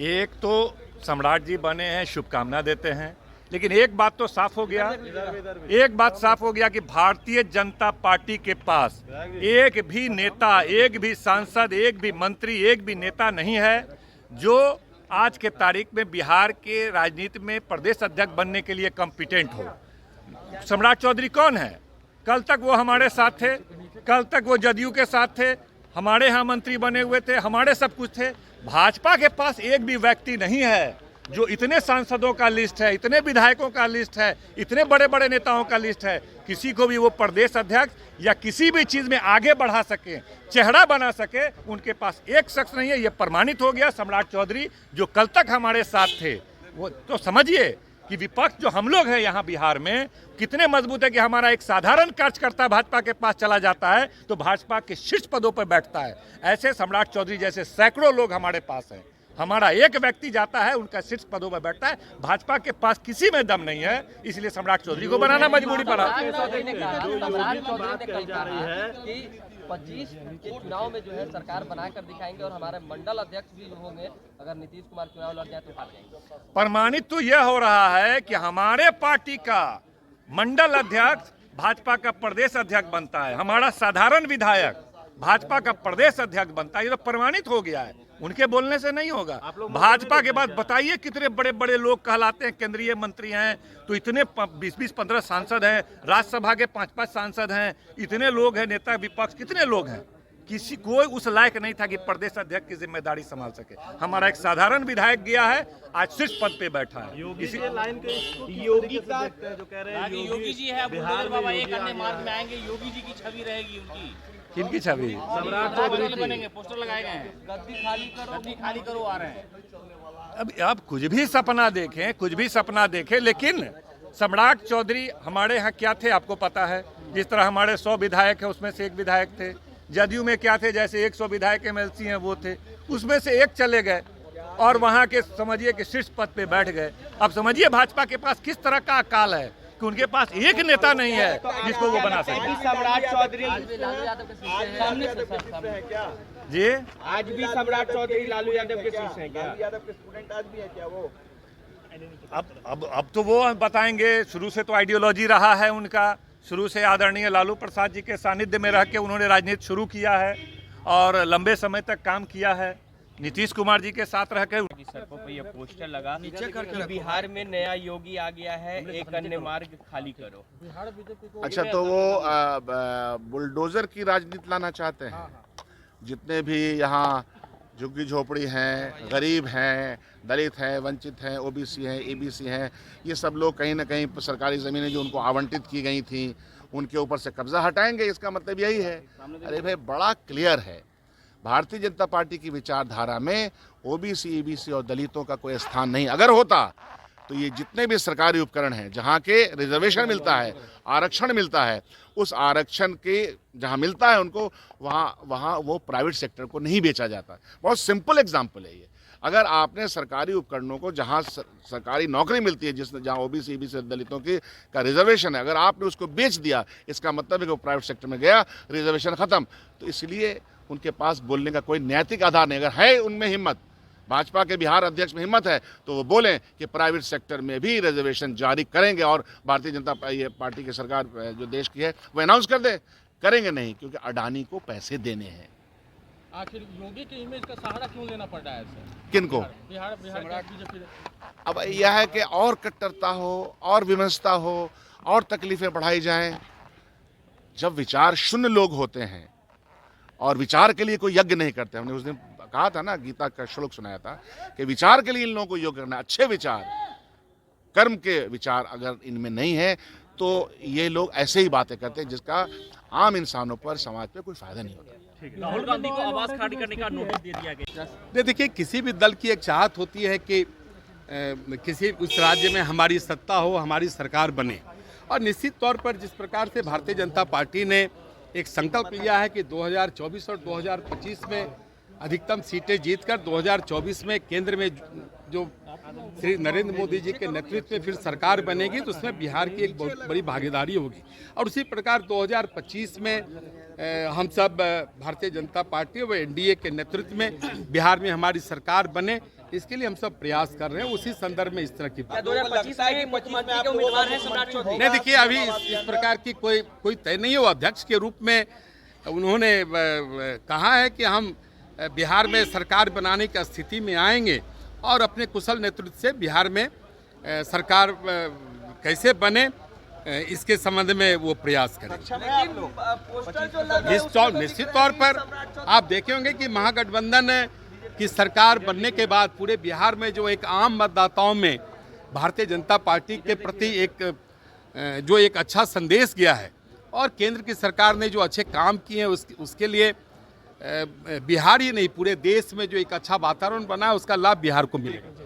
एक तो सम्राट जी बने हैं, शुभकामना देते हैं, लेकिन एक बात तो साफ हो गया, कि भारतीय जनता पार्टी के पास एक भी नेता, एक भी सांसद, एक भी मंत्री, एक भी नेता नहीं है जो आज के तारीख में बिहार के राजनीति में प्रदेश अध्यक्ष बनने के लिए कॉम्पिटेंट हो। सम्राट चौधरी कौन है? कल तक वो हमारे साथ थे, कल तक वो जदयू के साथ थे, हमारे यहाँ मंत्री बने हुए थे, हमारे सब कुछ थे। भाजपा के पास एक भी व्यक्ति नहीं है जो इतने सांसदों का लिस्ट है, इतने विधायकों का लिस्ट है, इतने बड़े बड़े नेताओं का लिस्ट है, किसी को भी वो प्रदेश अध्यक्ष या किसी भी चीज़ में आगे बढ़ा सके, चेहरा बना सके, उनके पास एक शख्स नहीं है। ये प्रमाणित हो गया। सम्राट चौधरी जो कल तक हमारे साथ थे, वो तो समझिए कि विपक्ष जो हम लोग हैं यहाँ बिहार में कितने मजबूत है कि हमारा एक साधारण कार्यकर्ता भाजपा के पास चला जाता है तो भाजपा के शीर्ष पदों पर बैठता है। ऐसे सम्राट चौधरी जैसे सैकड़ों लोग हमारे पास हैं। हमारा एक व्यक्ति जाता है, उनका शीर्ष पदों पर बैठता है। भाजपा के पास किसी में दम नहीं है, इसलिए सम्राट चौधरी को बनाना मजबूरी पड़ा। 25 के चुनाव में जो है सरकार बनाकर दिखाएंगे और हमारे मंडल अध्यक्ष भी होंगे, अगर नीतीश कुमार चुनाव लड़ जाए तो हार जाएंगे। प्रमाणित तो यह हो रहा है कि हमारे पार्टी का मंडल अध्यक्ष भाजपा का प्रदेश अध्यक्ष बनता है, हमारा साधारण विधायक भाजपा का प्रदेश अध्यक्ष बनता है। ये तो प्रमाणित हो गया है, उनके बोलने से नहीं होगा। भाजपा के बाद बताइए कितने बड़े बड़े लोग कहलाते हैं, केंद्रीय मंत्री हैं तो इतने 20-15 सांसद हैं, राज्यसभा के 5-5 सांसद हैं, इतने लोग हैं, नेता विपक्ष कितने लोग हैं। किसी कोई उस लायक नहीं था कि प्रदेश अध्यक्ष की जिम्मेदारी संभाल सके। हमारा एक साधारण विधायक गया है, आज शीर्ष पद पे बैठा है। इसी लाइन के योगी का जो कह रहे हैं, योगी जी है, बुलडोजर बाबा एक अन्य मार्ग में आएंगे, योगी जी की छवि रहेगी उनकी। किनकी छवि? सम्राट चौधरी बनेंगे, पोस्टर लगाए गए हैं, गद्दी खाली करो आ रहे हैं। अब कुछ भी सपना देखें, लेकिन सम्राट चौधरी हमारे यहाँ क्या थे आपको पता है। जिस तरह हमारे 100 विधायक हैं उसमें से एक विधायक थे। जदयू में क्या थे, जैसे 100 विधायक एमएलसी हैं वो थे, उसमें से एक चले गए और वहाँ के समझिए कि शीर्ष पद पे बैठ गए। अब समझिए भाजपा के पास किस तरह का अकाल है कि उनके पास एक नेता नहीं है जिसको वो बना सके। सम्राट चौधरी जी, आज भी सम्राट चौधरी लालू यादव के शिष्य हैं क्या? लालू यादव के स्टूडेंट आज भी है क्या वो? अब तो वो बताएंगे। शुरू से तो आइडियोलॉजी रहा है उनका, शुरू से आदरणीय लालू प्रसाद जी के सानिध्य में रह के उन्होंने राजनीति शुरू किया है और लंबे समय तक काम किया है। नीतीश कुमार जी के साथ रह के सड़कों पर ये पोस्टर लगा कि बिहार में नया योगी आ गया है, एक अन्य मार्ग खाली करो। अच्छा, तो वो बुलडोजर की राजनीति लाना चाहते हैं। जितने भी यहाँ झुग्गी झोपड़ी हैं, गरीब हैं, दलित हैं, वंचित हैं, ओबीसी हैं, एबीसी हैं, ये सब लोग कहीं ना कहीं सरकारी ज़मीनें जो उनको आवंटित की गई थी उनके ऊपर से कब्जा हटाएंगे। इसका मतलब यही है। अरे भाई, बड़ा क्लियर है। भारतीय जनता पार्टी की विचारधारा में ओबीसी, ईबीसी और दलितों का कोई स्थान नहीं। अगर होता तो ये जितने भी सरकारी उपकरण हैं जहाँ के रिजर्वेशन मिलता है, आरक्षण मिलता है, उस आरक्षण के जहाँ मिलता है उनको वहाँ वो प्राइवेट सेक्टर को नहीं बेचा जाता। बहुत सिंपल एग्जाम्पल है ये। अगर आपने सरकारी उपकरणों को जहाँ सरकारी नौकरी मिलती है, जहाँ ओबीसी, ईबीसी दलितों की का रिजर्वेशन है, अगर आपने उसको बेच दिया, इसका मतलब है कि वो प्राइवेट सेक्टर में गया, रिजर्वेशन खत्म। तो इसलिए उनके पास बोलने का कोई नैतिक आधार नहीं। अगर है उनमें हिम्मत, भाजपा के बिहार अध्यक्ष में हिम्मत है, तो वो बोलें कि प्राइवेट सेक्टर में भी रिजर्वेशन जारी करेंगे और भारतीय जनता पार्टी की सरकार जो देश की है वो अनाउंस कर दे। करेंगे नहीं, क्योंकि अडानी को पैसे देने हैं। आखिर योगी के इमेज का सहारा क्यों लेना पड़ रहा है सर? किनको? बिहार बीजेपी। अब यह है कि और कट्टरता हो, और विमर्शता हो, और तकलीफें बढ़ाई जाएं। जब विचार शून्य लोग होते हैं और विचार के लिए कोई यज्ञ नहीं करते। हमने उस दिन कहा था ना, गीता का श्लोक सुनाया था कि विचार के लिए इन लोगों को योग करना है। अच्छे विचार, कर्म के विचार अगर इनमें नहीं है तो ये लोग ऐसे ही बातें करते हैं जिसका आम इंसानों पर, समाज पे कोई फायदा नहीं होता। राहुल गांधी को आवाज खाली करने का नोटिस दे दिया गया। देखिए, किसी भी दल की एक चाहत होती है कि किसी उस राज्य में हमारी सत्ता हो, हमारी सरकार बने। और निश्चित तौर पर जिस प्रकार से भारतीय जनता पार्टी ने एक संकल्प लिया है कि 2024 और 2025 में अधिकतम सीटें जीतकर 2024 में केंद्र में जो श्री नरेंद्र मोदी जी के नेतृत्व में फिर सरकार बनेगी, तो उसमें बिहार की एक बहुत बड़ी भागीदारी होगी। और उसी प्रकार 2025 में हम सब भारतीय जनता पार्टी व एनडीए के नेतृत्व में बिहार में हमारी सरकार बने, इसके लिए हम सब प्रयास कर रहे हैं। उसी संदर्भ में इस तरह की बात 2025 में मुख्यमंत्री के उम्मीदवार हैं सम्राट चौधरी। नहीं, देखिए अभी इस प्रकार की कोई तय नहीं है। वो अध्यक्ष के रूप में उन्होंने कहा है कि हम बिहार में सरकार बनाने की स्थिति में आएंगे और अपने कुशल नेतृत्व से बिहार में सरकार कैसे बने इसके संबंध में वो प्रयास करेंगे। निश्चित तौर पर आप देखे होंगे कि महागठबंधन की सरकार बनने के बाद पूरे बिहार में जो एक आम मतदाताओं में भारतीय जनता पार्टी के प्रति एक अच्छा संदेश गया है और केंद्र की सरकार ने जो अच्छे काम किए हैं उसके लिए बिहार ही नहीं पूरे देश में जो एक अच्छा वातावरण बना है उसका लाभ बिहार को मिलेगा।